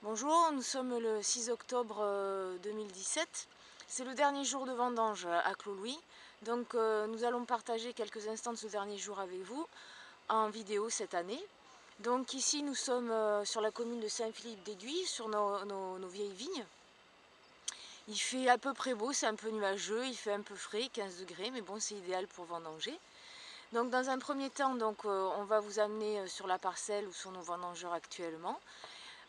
Bonjour, nous sommes le 6 octobre 2017. C'est le dernier jour de vendange à Clos-Louis. Donc nous allons partager quelques instants de ce dernier jour avec vous en vidéo cette année. Donc ici nous sommes sur la commune de Saint-Philippe-d'Aiguille, sur nos vieilles vignes. Il fait à peu près beau, c'est un peu nuageux, il fait un peu frais, 15 degrés, mais bon c'est idéal pour vendanger. Donc dans un premier temps, on va vous amener sur la parcelle où sont nos vendangeurs actuellement.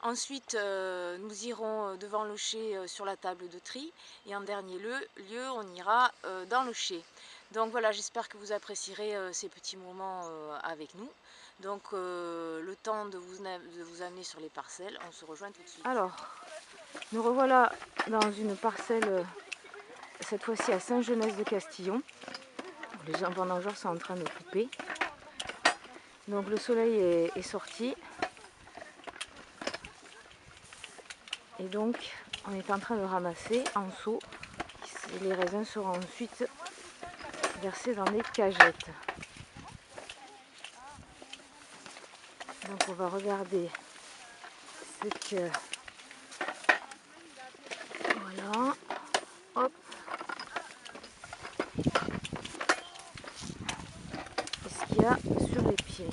Ensuite, nous irons devant le chai sur la table de tri. Et en dernier lieu on ira dans le chai. Donc voilà, j'espère que vous apprécierez ces petits moments avec nous. Donc le temps de vous amener sur les parcelles, on se rejoint tout de suite. Alors, nous revoilà dans une parcelle, cette fois-ci à Saint-Genès-de-Castillon. Les vendangeurs sont en train de couper. Donc le soleil est sorti. Et donc, on est en train de ramasser en seau. Et les raisins seront ensuite versés dans des cagettes. Donc, on va regarder ce que... Voilà. Hop. Ce qu'il y a sur les pieds.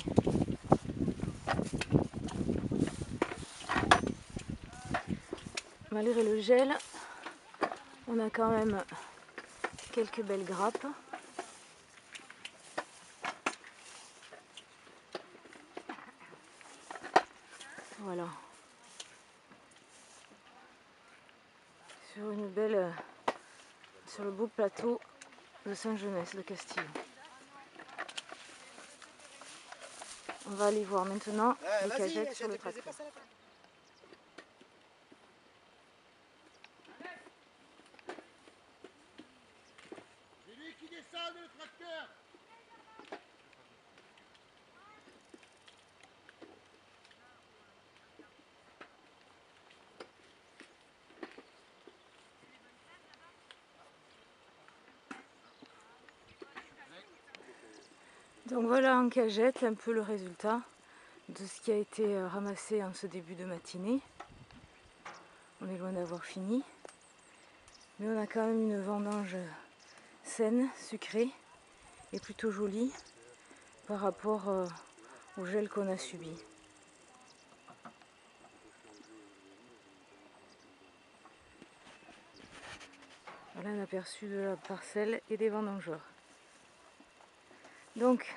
Malgré le gel, on a quand même quelques belles grappes. Voilà. Sur le beau plateau de Saint-Genès-de-Castillon. On va aller voir maintenant les cagettes sur le tracteur. C'est lui qui descend le tracteur. Donc voilà en cagette un peu le résultat de ce qui a été ramassé en ce début de matinée. On est loin d'avoir fini, mais on a quand même une vendange saine, sucrée et plutôt jolie par rapport au gel qu'on a subi. Voilà un aperçu de la parcelle et des vendangeurs. Donc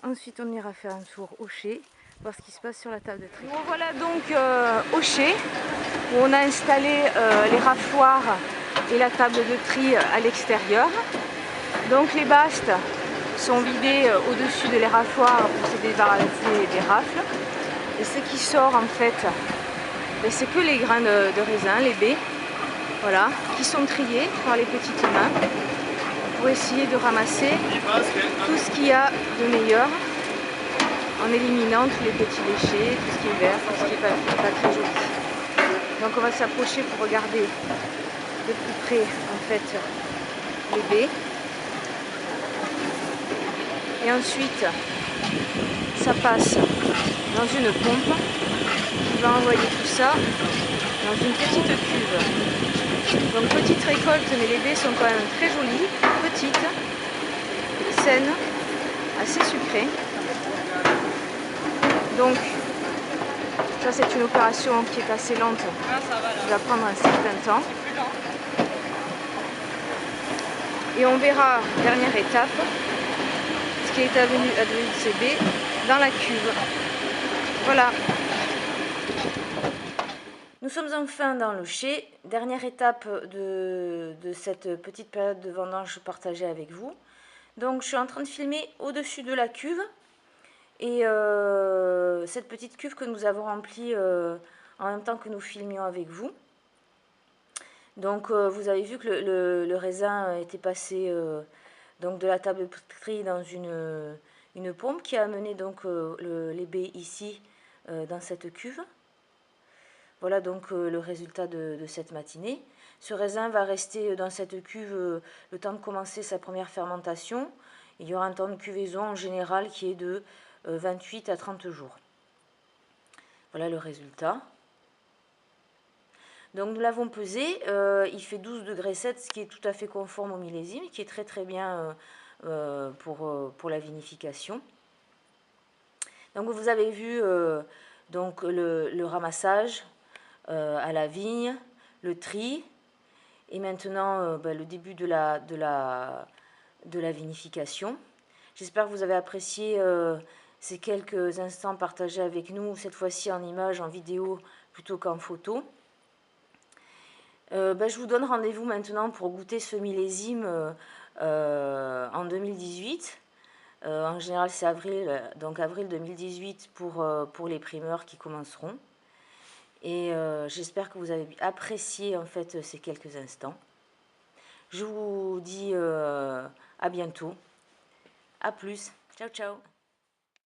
ensuite on ira faire un tour au chai, voir ce qui se passe sur la table de tri. Nous revoilà donc au chai, où on a installé les raffoirs et la table de tri à l'extérieur. Donc les bastes sont vidées au-dessus de les raffoirs pour se débarrasser des rafles. Et ce qui sort en fait, c'est que les grains de raisin, les baies, voilà, qui sont triés par les petites mains pour essayer de ramasser tout ce qu'il y a de meilleur en éliminant tous les petits déchets, tout ce qui est vert, tout ce qui n'est pas très joli. Donc on va s'approcher pour regarder de plus près en fait les baies. Et ensuite ça passe dans une pompe qui va envoyer tout ça dans une petite cuve. Donc petite récolte, mais les baies sont quand même très jolies, petites, saines, assez sucrées. Donc ça c'est une opération qui est assez lente, qui va prendre un certain temps. Et on verra, dernière étape, ce qui est advenu de ces baies dans la cuve. Voilà. Nous sommes enfin dans le chai, dernière étape de cette petite période de vendange partagée avec vous. Donc je suis en train de filmer au-dessus de la cuve et cette petite cuve que nous avons remplie en même temps que nous filmions avec vous. Donc vous avez vu que le raisin était passé donc de la table de tri dans une pompe qui a amené donc les baies ici dans cette cuve. Voilà donc le résultat de cette matinée. Ce raisin va rester dans cette cuve le temps de commencer sa première fermentation. Il y aura un temps de cuvaison en général qui est de 28 à 30 jours. Voilà le résultat. Donc nous l'avons pesé, il fait 12 degrés 7, ce qui est tout à fait conforme au millésime, qui est très très bien pour la vinification. Donc vous avez vu donc le ramassage à la vigne, le tri, et maintenant le début de la vinification. J'espère que vous avez apprécié ces quelques instants partagés avec nous, cette fois-ci en images, en vidéo, plutôt qu'en photo. Je vous donne rendez-vous maintenant pour goûter ce millésime en 2018. En général, c'est avril, donc avril 2018 pour les primeurs qui commenceront. Et j'espère que vous avez apprécié en fait ces quelques instants. Je vous dis à bientôt. À plus. Ciao, ciao.